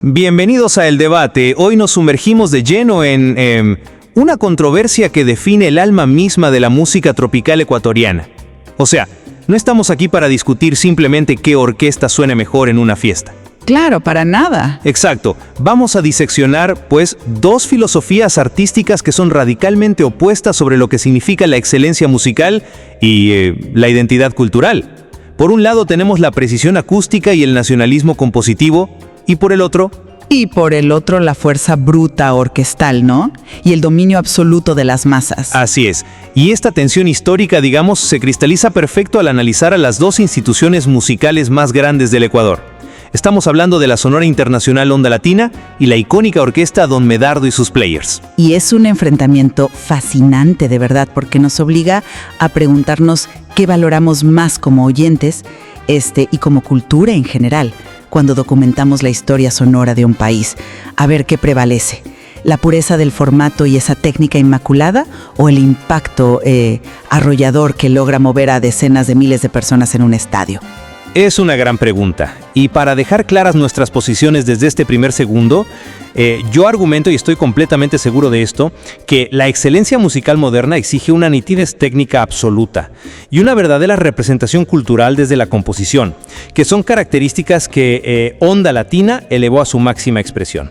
Bienvenidos a El Debate. Hoy nos sumergimos de lleno en una controversia que define el alma misma de la música tropical ecuatoriana. O sea, no estamos aquí para discutir simplemente qué orquesta suena mejor en una fiesta. Claro, para nada. Exacto. Vamos a diseccionar, pues, dos filosofías artísticas que son radicalmente opuestas sobre lo que significa la excelencia musical y la identidad cultural. Por un lado tenemos la precisión acústica y el nacionalismo compositivo, y por el otro, la fuerza bruta orquestal, ¿no? Y el dominio absoluto de las masas. así es. Y esta tensión histórica, digamos, se cristaliza perfecto al analizar a las dos instituciones musicales más grandes del Ecuador. Estamos hablando de la Sonora Internacional Onda Latina y la icónica orquesta Don Medardo y sus Players. Y es un enfrentamiento fascinante, de verdad, porque nos obliga a preguntarnos qué valoramos más como oyentes, y como cultura en general, cuando documentamos la historia sonora de un país. A ver qué prevalece, la pureza del formato y esa técnica inmaculada, o el impacto arrollador que logra mover a decenas de miles de personas en un estadio. Es una gran pregunta, y para dejar claras nuestras posiciones desde este primer segundo, yo argumento, y estoy completamente seguro de esto, que la excelencia musical moderna exige una nitidez técnica absoluta y una verdadera representación cultural desde la composición, que son características que Onda Latina elevó a su máxima expresión.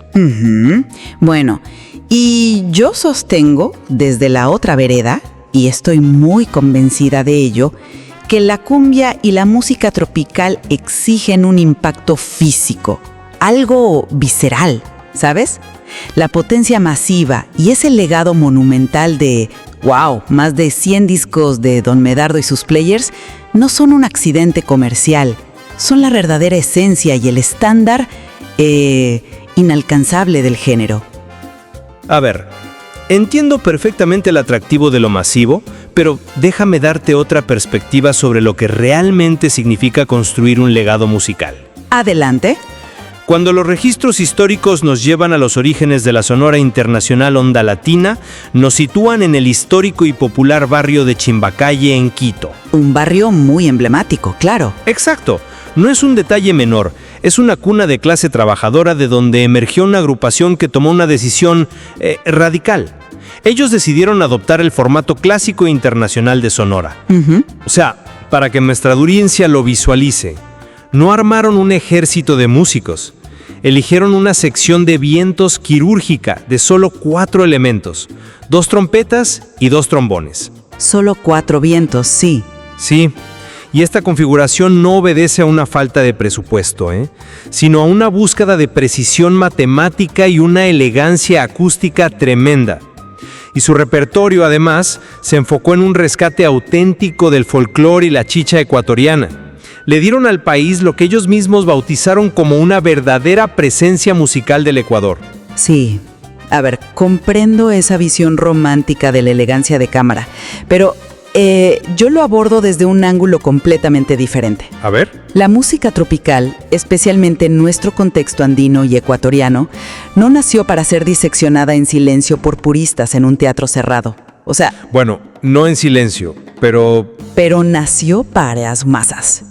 Bueno, y yo sostengo desde la otra vereda, y estoy muy convencida de ello, que la cumbia y la música tropical exigen un impacto físico, algo visceral, ¿sabes? La potencia masiva y ese legado monumental de, más de 100 discos de Don Medardo y sus Players no son un accidente comercial, son la verdadera esencia y el estándar inalcanzable del género. A ver, entiendo perfectamente el atractivo de lo masivo, pero déjame darte otra perspectiva sobre lo que realmente significa construir un legado musical. Adelante. Cuando los registros históricos nos llevan a los orígenes de la Sonora Internacional Onda Latina, nos sitúan en el histórico y popular barrio de Chimbacalle, en Quito. Un barrio muy emblemático, claro. Exacto. No es un detalle menor, es una cuna de clase trabajadora de donde emergió una agrupación que tomó una decisión radical. Ellos decidieron adoptar el formato clásico e internacional de Sonora. O sea, para que nuestra audiencia lo visualice, no armaron un ejército de músicos. Eligieron una sección de vientos quirúrgica de solo 4 elementos, 2 trompetas y 2 trombones. Solo 4 vientos, sí. Sí, y esta configuración no obedece a una falta de presupuesto, sino a una búsqueda de precisión matemática y una elegancia acústica tremenda. Y su repertorio, además, se enfocó en un rescate auténtico del folclore y la chicha ecuatoriana. Le dieron al país lo que ellos mismos bautizaron como una verdadera presencia musical del Ecuador. Sí, a ver, comprendo esa visión romántica de la elegancia de cámara, pero yo lo abordo desde un ángulo completamente diferente. A ver. La música tropical, especialmente en nuestro contexto andino y ecuatoriano, no nació para ser diseccionada en silencio por puristas en un teatro cerrado. O sea... Bueno, no en silencio, pero... Pero nació para las masas.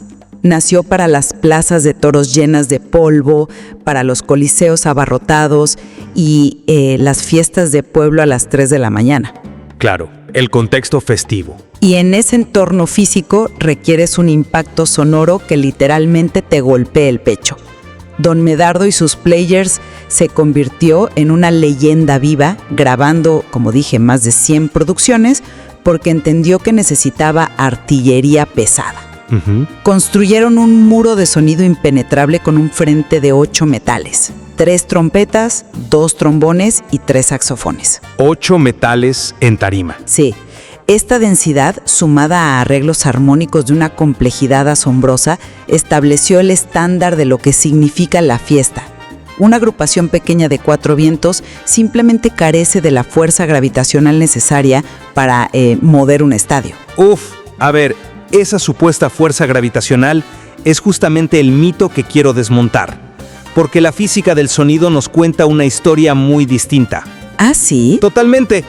Nació para las plazas de toros llenas de polvo, para los coliseos abarrotados y las fiestas de pueblo a las 3 de la mañana. Claro, el contexto festivo. Y en ese entorno físico requieres un impacto sonoro que literalmente te golpee el pecho. Don Medardo y sus Players se convirtió en una leyenda viva, grabando, como dije, más de 100 producciones, porque entendió que necesitaba artillería pesada. Construyeron un muro de sonido impenetrable con un frente de 8 metales, 3 trompetas, 2 trombones y 3 saxofones. 8 metales en tarima. Sí. Esta densidad, sumada a arreglos armónicos de una complejidad asombrosa, estableció el estándar de lo que significa la fiesta. Una agrupación pequeña de 4 vientos simplemente carece de la fuerza gravitacional necesaria para mover un estadio. A ver, esa supuesta fuerza gravitacional es justamente el mito que quiero desmontar, porque la física del sonido nos cuenta una historia muy distinta. ¿Ah, sí? Totalmente.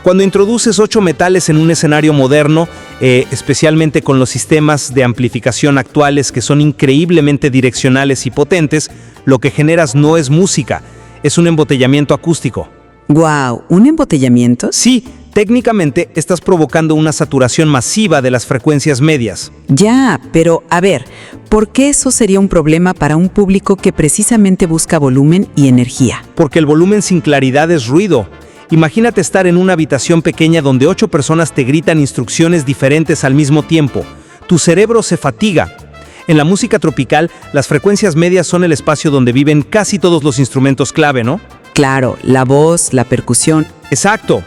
Cuando introduces 8 metales en un escenario moderno, especialmente con los sistemas de amplificación actuales que son increíblemente direccionales y potentes, lo que generas no es música, es un embotellamiento acústico. ¡Guau! ¿Un embotellamiento? Sí, técnicamente estás provocando una saturación masiva de las frecuencias medias. Ya, pero a ver, ¿por qué eso sería un problema para un público que precisamente busca volumen y energía? Porque el volumen sin claridad es ruido. Imagínate estar en una habitación pequeña donde 8 personas te gritan instrucciones diferentes al mismo tiempo. Tu cerebro se fatiga. En la música tropical, las frecuencias medias son el espacio donde viven casi todos los instrumentos clave, ¿no? Claro, la voz, la percusión. Exacto.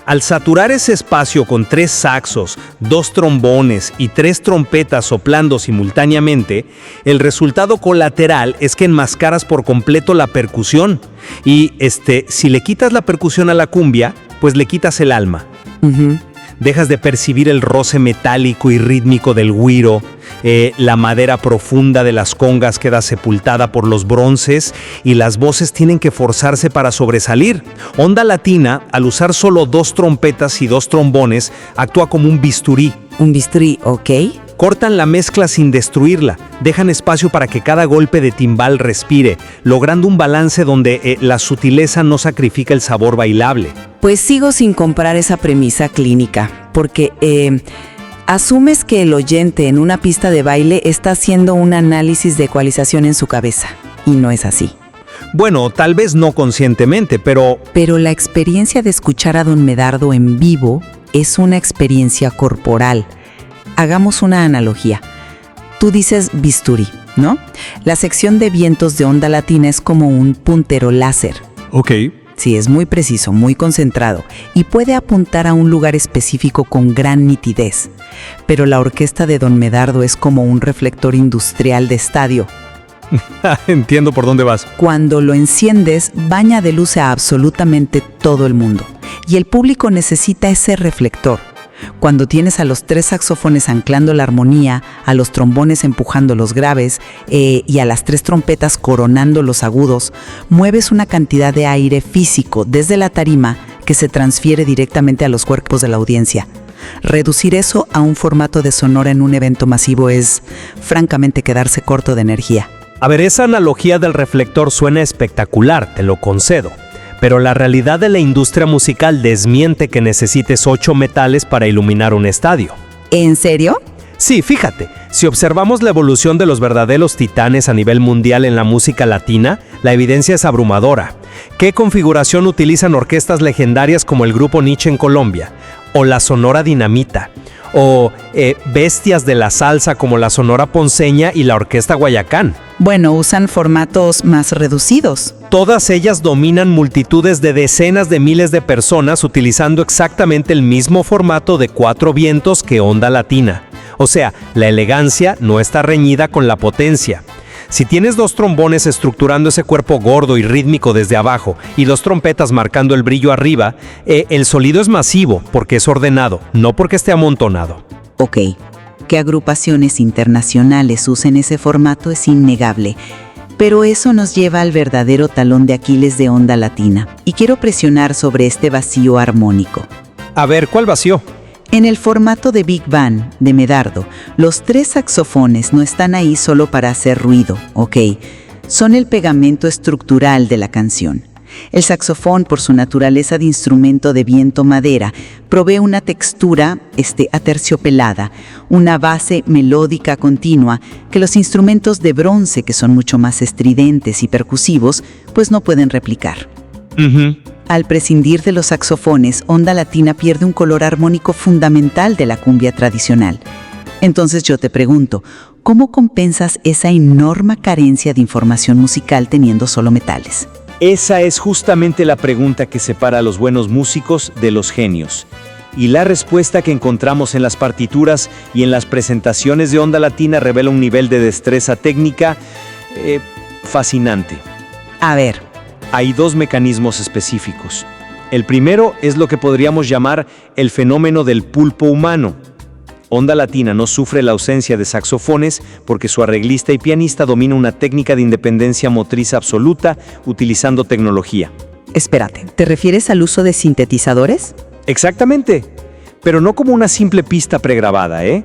Al saturar ese espacio con 3 saxos, 2 trombones y 3 trompetas soplando simultáneamente, el resultado colateral es que enmascaras por completo la percusión. Y si le quitas la percusión a la cumbia, pues le quitas el alma. Dejas de percibir el roce metálico y rítmico del güiro, la madera profunda de las congas queda sepultada por los bronces y las voces tienen que forzarse para sobresalir. Onda Latina, al usar solo 2 trompetas y 2 trombones, actúa como un bisturí. Un bisturí, ¿ok? Cortan la mezcla sin destruirla, dejan espacio para que cada golpe de timbal respire, logrando un balance donde la sutileza no sacrifica el sabor bailable. Pues sigo sin comprar esa premisa clínica, porque asumes que el oyente en una pista de baile está haciendo un análisis de ecualización en su cabeza, y no es así. Bueno, tal vez no conscientemente, pero la experiencia de escuchar a Don Medardo en vivo es una experiencia corporal. Hagamos una analogía. Tú dices bisturí, ¿no? La sección de vientos de Onda Latina es como un puntero láser. Ok. Sí, es muy preciso, muy concentrado y puede apuntar a un lugar específico con gran nitidez. Pero la orquesta de Don Medardo es como un reflector industrial de estadio. Entiendo por dónde vas. Cuando lo enciendes, baña de luz a absolutamente todo el mundo. Y el público necesita ese reflector. Cuando tienes a los 3 saxofones anclando la armonía, a los trombones empujando los graves y a las 3 trompetas coronando los agudos, mueves una cantidad de aire físico desde la tarima que se transfiere directamente a los cuerpos de la audiencia. Reducir eso a un formato de sonora en un evento masivo es, francamente, quedarse corto de energía. A ver, esa analogía del reflector suena espectacular, te lo concedo. Pero la realidad de la industria musical desmiente que necesites 8 metales para iluminar un estadio. ¿En serio? Sí, fíjate, si observamos la evolución de los verdaderos titanes a nivel mundial en la música latina, la evidencia es abrumadora. ¿Qué configuración utilizan orquestas legendarias como el Grupo Nietzsche en Colombia? O la Sonora Dinamita, o bestias de la salsa como la Sonora Ponceña y la Orquesta Guayacán. Bueno, usan formatos más reducidos. Todas ellas dominan multitudes de decenas de miles de personas utilizando exactamente el mismo formato de 4 vientos que Onda Latina. O sea, la elegancia no está reñida con la potencia. Si tienes 2 trombones estructurando ese cuerpo gordo y rítmico desde abajo y 2 trompetas marcando el brillo arriba, el sonido es masivo porque es ordenado, no porque esté amontonado. Ok, que agrupaciones internacionales usen ese formato es innegable, pero eso nos lleva al verdadero talón de Aquiles de Onda Latina, y quiero presionar sobre este vacío armónico. A ver, ¿cuál vacío? En el formato de Big Band de Medardo, los 3 saxofones no están ahí solo para hacer ruido, ¿ok? Son el pegamento estructural de la canción. El saxofón, por su naturaleza de instrumento de viento madera, provee una textura aterciopelada, una base melódica continua que los instrumentos de bronce, que son mucho más estridentes y percusivos, pues no pueden replicar. Al prescindir de los saxofones, Onda Latina pierde un color armónico fundamental de la cumbia tradicional. Entonces yo te pregunto, ¿cómo compensas esa enorme carencia de información musical teniendo solo metales? Esa es justamente la pregunta que separa a los buenos músicos de los genios. Y la respuesta que encontramos en las partituras y en las presentaciones de Onda Latina revela un nivel de destreza técnica fascinante. A ver. Hay 2 mecanismos específicos. El primero es lo que podríamos llamar el fenómeno del pulpo humano. Onda Latina no sufre la ausencia de saxofones porque su arreglista y pianista domina una técnica de independencia motriz absoluta utilizando tecnología. Espérate, ¿te refieres al uso de sintetizadores? Exactamente, pero no como una simple pista pregrabada, ¿eh?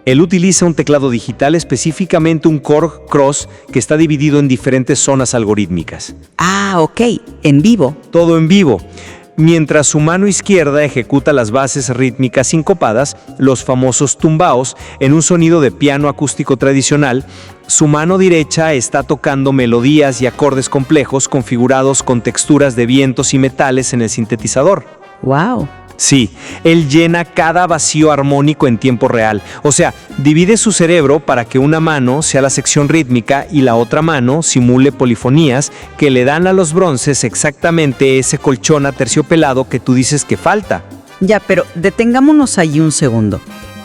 Él utiliza un teclado digital, específicamente un Korg Cross, que está dividido en diferentes zonas algorítmicas. Ah, ok, en vivo. Todo en vivo. Mientras su mano izquierda ejecuta las bases rítmicas sincopadas, los famosos tumbaos, en un sonido de piano acústico tradicional, su mano derecha está tocando melodías y acordes complejos configurados con texturas de vientos y metales en el sintetizador. ¡Wow! Sí, él llena cada vacío armónico en tiempo real. O sea, divide su cerebro para que una mano sea la sección rítmica y la otra mano simule polifonías que le dan a los bronces exactamente ese colchón aterciopelado que tú dices que falta. Ya, pero detengámonos allí un segundo.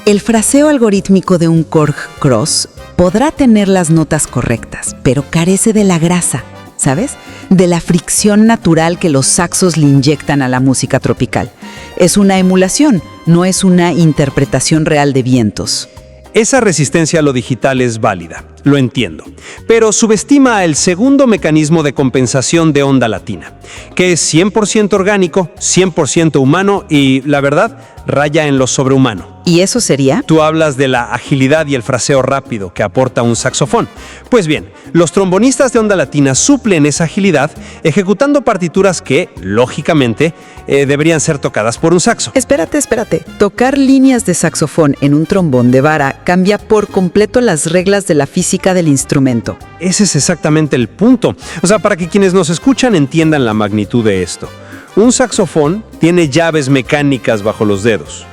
El fraseo algorítmico de un Korg Cross podrá tener las notas correctas, pero carece de la grasa, ¿sabes? De la fricción natural que los saxos le inyectan a la música tropical. Es una emulación, no es una interpretación real de vientos. Esa resistencia a lo digital es válida, lo entiendo, pero subestima el segundo mecanismo de compensación de onda latina, que es 100% orgánico, 100% humano y, la verdad, raya en lo sobrehumano. ¿Y eso sería? Tú hablas de la agilidad y el fraseo rápido que aporta un saxofón. Pues bien, los trombonistas de onda latina suplen esa agilidad ejecutando partituras que, lógicamente, deberían ser tocadas por un saxo. Espérate. Tocar líneas de saxofón en un trombón de vara cambia por completo las reglas de la física del instrumento. Ese es exactamente el punto. O sea, para que quienes nos escuchan entiendan la magnitud de esto. Un saxofón tiene llaves mecánicas bajo los dedos.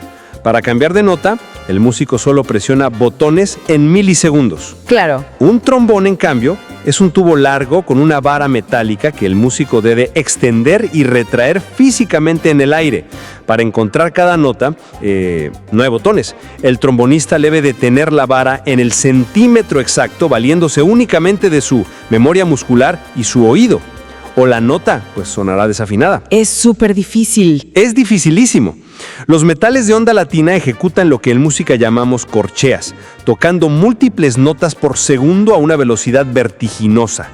Para cambiar de nota, el músico solo presiona botones en milisegundos. Claro. Un trombón, en cambio, es un tubo largo con una vara metálica que el músico debe extender y retraer físicamente en el aire. Para encontrar cada nota, no hay botones. El trombonista debe detener la vara en el centímetro exacto, valiéndose únicamente de su memoria muscular y su oído. O la nota, pues sonará desafinada. Es súper difícil. Es dificilísimo. Los metales de onda latina ejecutan lo que en música llamamos corcheas, tocando múltiples notas por segundo a una velocidad vertiginosa.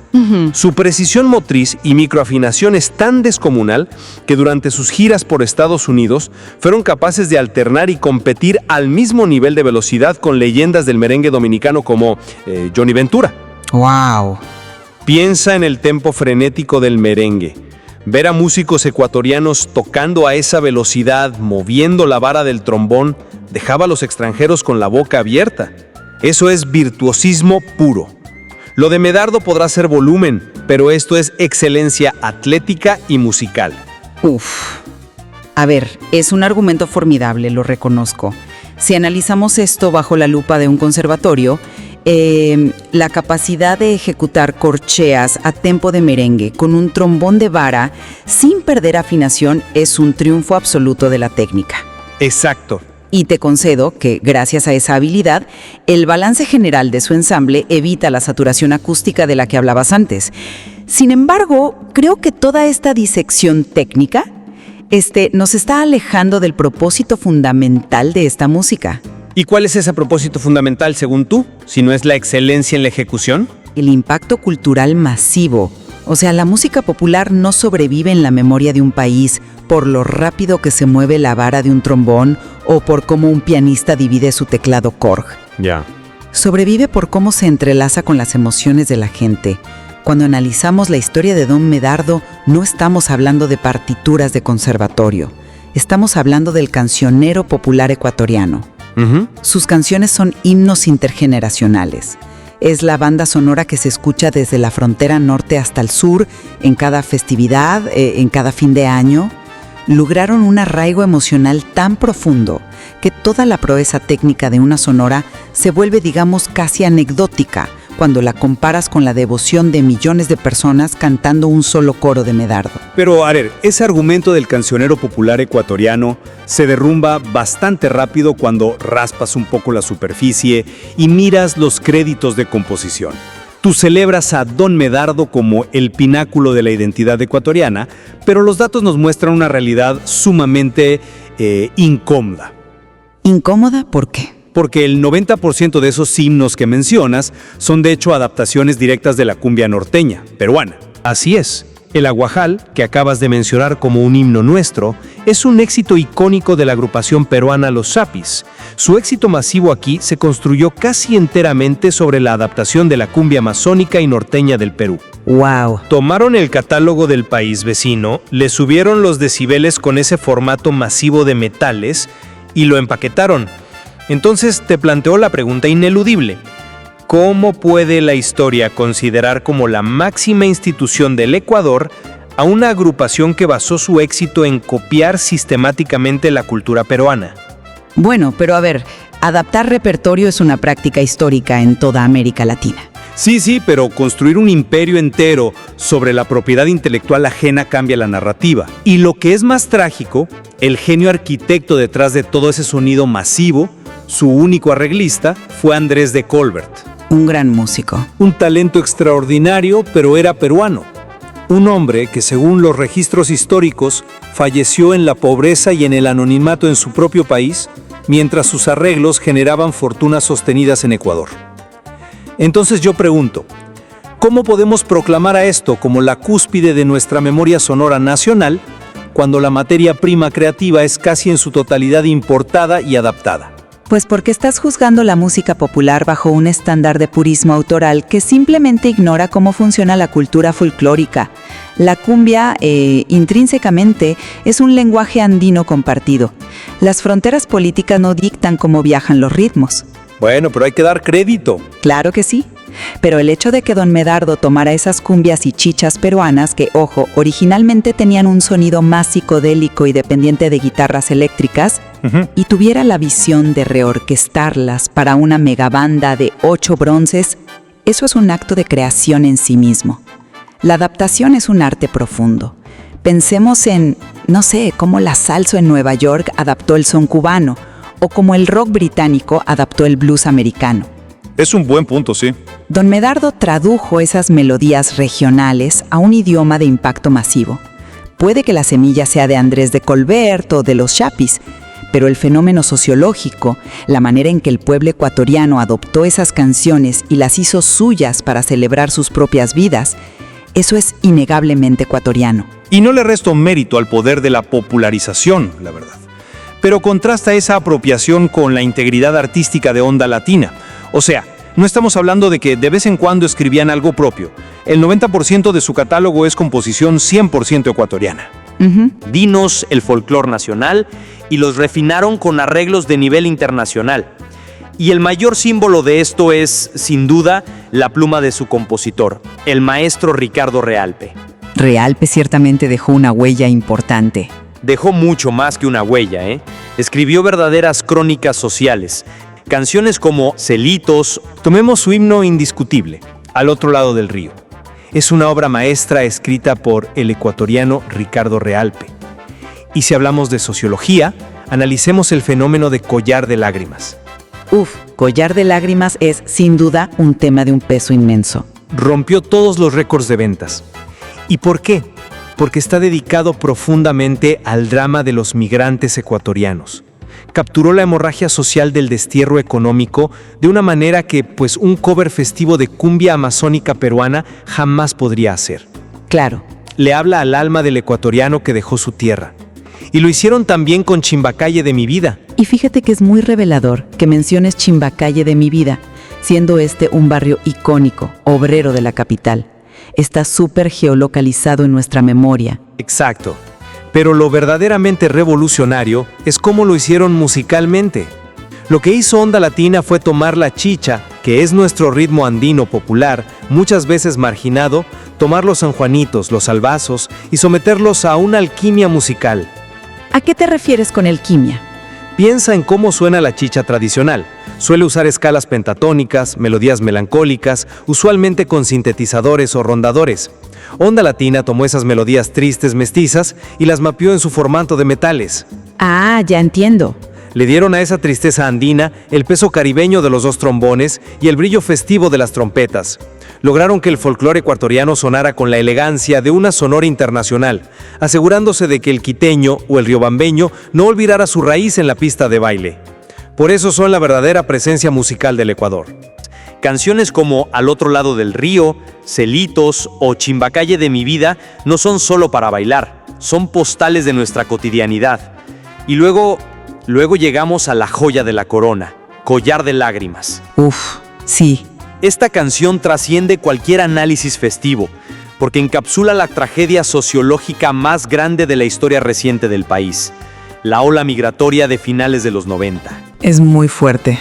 Su precisión motriz y microafinación es tan descomunal que durante sus giras por Estados Unidos fueron capaces de alternar y competir al mismo nivel de velocidad con leyendas del merengue dominicano como Johnny Ventura. ¡Wow! Piensa en el tempo frenético del merengue. Ver a músicos ecuatorianos tocando a esa velocidad, moviendo la vara del trombón, dejaba a los extranjeros con la boca abierta. Eso es virtuosismo puro. Lo de Medardo podrá ser volumen, pero esto es excelencia atlética y musical. Uf. A ver, es un argumento formidable, lo reconozco. Si analizamos esto bajo la lupa de un conservatorio, la capacidad de ejecutar corcheas a tempo de merengue con un trombón de vara sin perder afinación es un triunfo absoluto de la técnica. Exacto. Y te concedo que, gracias a esa habilidad, el balance general de su ensamble evita la saturación acústica de la que hablabas antes. Sin embargo, creo que toda esta disección técnica nos está alejando del propósito fundamental de esta música. ¿Y cuál es ese propósito fundamental según tú, si no es la excelencia en la ejecución? El impacto cultural masivo. O sea, la música popular no sobrevive en la memoria de un país por lo rápido que se mueve la vara de un trombón o por cómo un pianista divide su teclado Korg. Ya. Sobrevive por cómo se entrelaza con las emociones de la gente. Cuando analizamos la historia de Don Medardo, no estamos hablando de partituras de conservatorio. Estamos hablando del cancionero popular ecuatoriano. Sus canciones son himnos intergeneracionales. Es la banda sonora que se escucha desde la frontera norte hasta el sur, en cada festividad, en cada fin de año. Lograron un arraigo emocional tan profundo que toda la proeza técnica de una sonora se vuelve, digamos, casi anecdótica cuando la comparas con la devoción de millones de personas cantando un solo coro de Medardo. Pero, a ver, ese argumento del cancionero popular ecuatoriano se derrumba bastante rápido cuando raspas un poco la superficie y miras los créditos de composición. Tú celebras a Don Medardo como el pináculo de la identidad ecuatoriana, pero los datos nos muestran una realidad sumamente incómoda. ¿Incómoda? ¿Por qué? Porque el 90% de esos himnos que mencionas son de hecho adaptaciones directas de la cumbia norteña, peruana. Así es. El aguajal, que acabas de mencionar como un himno nuestro, es un éxito icónico de la agrupación peruana Los Chapis. Su éxito masivo aquí se construyó casi enteramente sobre la adaptación de la cumbia amazónica y norteña del Perú. ¡Wow! Tomaron el catálogo del país vecino, le subieron los decibeles con ese formato masivo de metales y lo empaquetaron. Entonces te planteó la pregunta ineludible: ¿cómo puede la historia considerar como la máxima institución del Ecuador a una agrupación que basó su éxito en copiar sistemáticamente la cultura peruana? Bueno, pero a ver, adaptar repertorio es una práctica histórica en toda América Latina. Sí, pero construir un imperio entero sobre la propiedad intelectual ajena cambia la narrativa. Y lo que es más trágico, el genio arquitecto detrás de todo ese sonido masivo, su único arreglista, fue Andrés de Colbert. Un gran músico. Un talento extraordinario, pero era peruano. Un hombre que, según los registros históricos, falleció en la pobreza y en el anonimato en su propio país, mientras sus arreglos generaban fortunas sostenidas en Ecuador. Entonces yo pregunto, ¿cómo podemos proclamar a esto como la cúspide de nuestra memoria sonora nacional cuando la materia prima creativa es casi en su totalidad importada y adaptada? Pues porque estás juzgando la música popular bajo un estándar de purismo autoral que simplemente ignora cómo funciona la cultura folclórica. La cumbia, intrínsecamente, es un lenguaje andino compartido. Las fronteras políticas no dictan cómo viajan los ritmos. Bueno, pero hay que dar crédito. Claro que sí. Pero el hecho de que Don Medardo tomara esas cumbias y chichas peruanas que, ojo, originalmente tenían un sonido más psicodélico y dependiente de guitarras eléctricas, y tuviera la visión de reorquestarlas para una megabanda de 8 bronces, eso es un acto de creación en sí mismo. La adaptación es un arte profundo. Pensemos en, no sé, cómo la salsa en Nueva York adaptó el son cubano, o como el rock británico adaptó el blues americano. Es un buen punto, sí. Don Medardo tradujo esas melodías regionales a un idioma de impacto masivo. Puede que la semilla sea de Andrés de Colbert o de los Chapis, pero el fenómeno sociológico, la manera en que el pueblo ecuatoriano adoptó esas canciones y las hizo suyas para celebrar sus propias vidas, eso es innegablemente ecuatoriano. Y no le resto mérito al poder de la popularización, la verdad. Pero contrasta esa apropiación con la integridad artística de onda latina. O sea, no estamos hablando de que de vez en cuando escribían algo propio. El 90% de su catálogo es composición 100% ecuatoriana. Dinos el folclor nacional y los refinaron con arreglos de nivel internacional. Y el mayor símbolo de esto es, sin duda, la pluma de su compositor, el maestro Ricardo Realpe. Realpe ciertamente dejó una huella importante. Dejó mucho más que una huella, ¿eh? Escribió verdaderas crónicas sociales. Canciones como Celitos, tomemos su himno indiscutible, Al otro lado del río. Es una obra maestra escrita por el ecuatoriano Ricardo Realpe. Y si hablamos de sociología, analicemos el fenómeno de Collar de Lágrimas. Collar de Lágrimas es, sin duda, un tema de un peso inmenso. Rompió todos los récords de ventas. ¿Y por qué? Porque está dedicado profundamente al drama de los migrantes ecuatorianos. Capturó la hemorragia social del destierro económico de una manera que, pues, un cover festivo de cumbia amazónica peruana jamás podría hacer. Claro. Le habla al alma del ecuatoriano que dejó su tierra. Y lo hicieron también con Chimbacalle de mi vida. Y fíjate que es muy revelador que menciones Chimbacalle de mi vida, siendo este un barrio icónico, obrero de la capital. Está súper geolocalizado en nuestra memoria. Exacto. Pero lo verdaderamente revolucionario es cómo lo hicieron musicalmente. Lo que hizo Onda Latina fue tomar la chicha, que es nuestro ritmo andino popular, muchas veces marginado, tomar los sanjuanitos, los albazos y someterlos a una alquimia musical. ¿A qué te refieres con alquimia? Piensa en cómo suena la chicha tradicional. Suele usar escalas pentatónicas, melodías melancólicas, usualmente con sintetizadores o rondadores. Onda Latina tomó esas melodías tristes mestizas y las mapeó en su formato de metales. Ah, ya entiendo. Le dieron a esa tristeza andina el peso caribeño de los dos trombones y el brillo festivo de las trompetas. Lograron que el folclore ecuatoriano sonara con la elegancia de una sonora internacional, asegurándose de que el quiteño o el riobambeño no olvidara su raíz en la pista de baile. Por eso son la verdadera presencia musical del Ecuador. Canciones como Al otro lado del río, Celitos o Chimbacalle de mi vida no son solo para bailar, son postales de nuestra cotidianidad. Y luego llegamos a la joya de la corona, Collar de lágrimas. Uf, sí. Esta canción trasciende cualquier análisis festivo, porque encapsula la tragedia sociológica más grande de la historia reciente del país, la ola migratoria de finales de los 90. Es muy fuerte.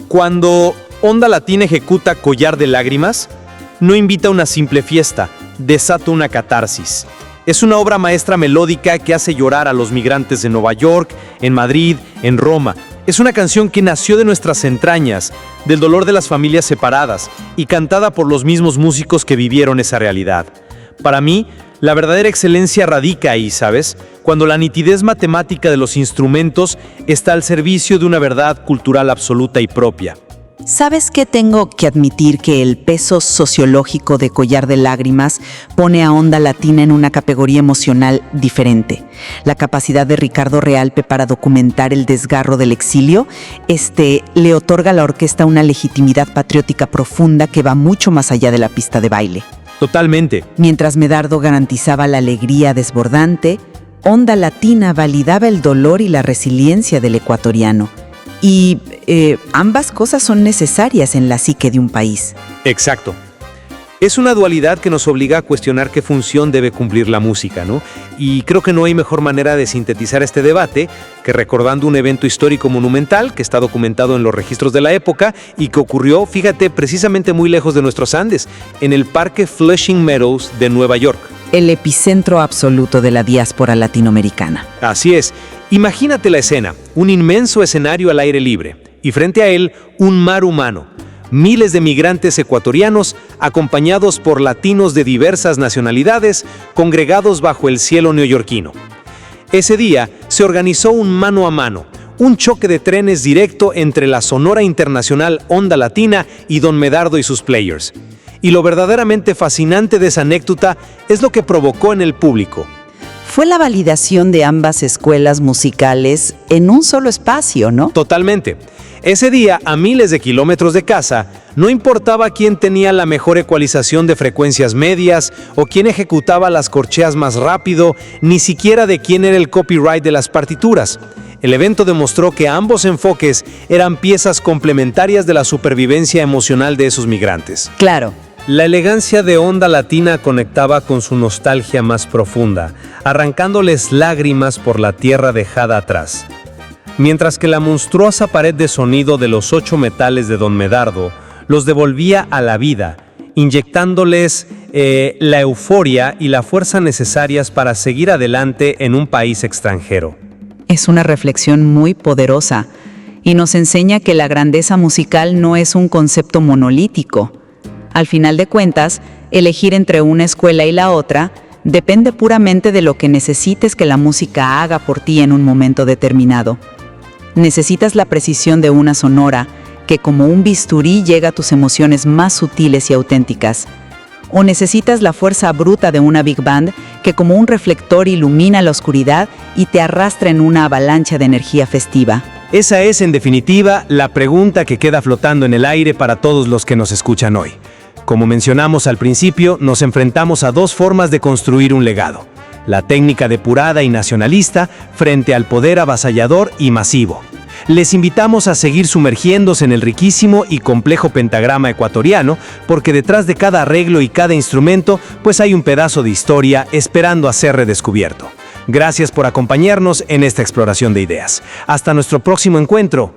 Cuando Onda Latina ejecuta Collar de lágrimas, no invita a una simple fiesta, desata una catarsis. Es una obra maestra melódica que hace llorar a los migrantes de Nueva York, en Madrid, en Roma. Es una canción que nació de nuestras entrañas, del dolor de las familias separadas, y cantada por los mismos músicos que vivieron esa realidad. Para mí, la verdadera excelencia radica ahí, ¿sabes? Cuando la nitidez matemática de los instrumentos está al servicio de una verdad cultural absoluta y propia. ¿Sabes qué? Tengo que admitir que el peso sociológico de Collar de lágrimas pone a Onda Latina en una categoría emocional diferente. La capacidad de Ricardo Realpe para documentar el desgarro del exilio, le otorga a la orquesta una legitimidad patriótica profunda que va mucho más allá de la pista de baile. Totalmente. Mientras Medardo garantizaba la alegría desbordante, Onda Latina validaba el dolor y la resiliencia del ecuatoriano. Y ambas cosas son necesarias en la psique de un país. Exacto. Es una dualidad que nos obliga a cuestionar qué función debe cumplir la música, ¿no? Y creo que no hay mejor manera de sintetizar este debate que recordando un evento histórico monumental que está documentado en los registros de la época y que ocurrió, fíjate, precisamente muy lejos de nuestros Andes, en el Parque Flushing Meadows de Nueva York. El epicentro absoluto de la diáspora latinoamericana. Así es. Imagínate la escena, un inmenso escenario al aire libre y frente a él un mar humano. Miles de migrantes ecuatorianos, acompañados por latinos de diversas nacionalidades, congregados bajo el cielo neoyorquino. Ese día se organizó un mano a mano, un choque de trenes directo entre la Sonora Internacional Onda Latina y Don Medardo y sus players. Y lo verdaderamente fascinante de esa anécdota es lo que provocó en el público. Fue la validación de ambas escuelas musicales en un solo espacio, ¿no? Totalmente. Ese día, a miles de kilómetros de casa, no importaba quién tenía la mejor ecualización de frecuencias medias o quién ejecutaba las corcheas más rápido, ni siquiera de quién era el copyright de las partituras. El evento demostró que ambos enfoques eran piezas complementarias de la supervivencia emocional de esos migrantes. Claro. La elegancia de Onda Latina conectaba con su nostalgia más profunda, arrancándoles lágrimas por la tierra dejada atrás. Mientras que la monstruosa pared de sonido de los 8 metales de Don Medardo los devolvía a la vida, inyectándoles la euforia y la fuerza necesarias para seguir adelante en un país extranjero. Es una reflexión muy poderosa y nos enseña que la grandeza musical no es un concepto monolítico. Al final de cuentas, elegir entre una escuela y la otra depende puramente de lo que necesites que la música haga por ti en un momento determinado. Necesitas la precisión de una sonora que como un bisturí llega a tus emociones más sutiles y auténticas. O necesitas la fuerza bruta de una big band que como un reflector ilumina la oscuridad y te arrastra en una avalancha de energía festiva. Esa es, en definitiva, la pregunta que queda flotando en el aire para todos los que nos escuchan hoy. Como mencionamos al principio, nos enfrentamos a dos formas de construir un legado: la técnica depurada y nacionalista frente al poder avasallador y masivo. Les invitamos a seguir sumergiéndose en el riquísimo y complejo pentagrama ecuatoriano, porque detrás de cada arreglo y cada instrumento, pues hay un pedazo de historia esperando a ser redescubierto. Gracias por acompañarnos en esta exploración de ideas. Hasta nuestro próximo encuentro.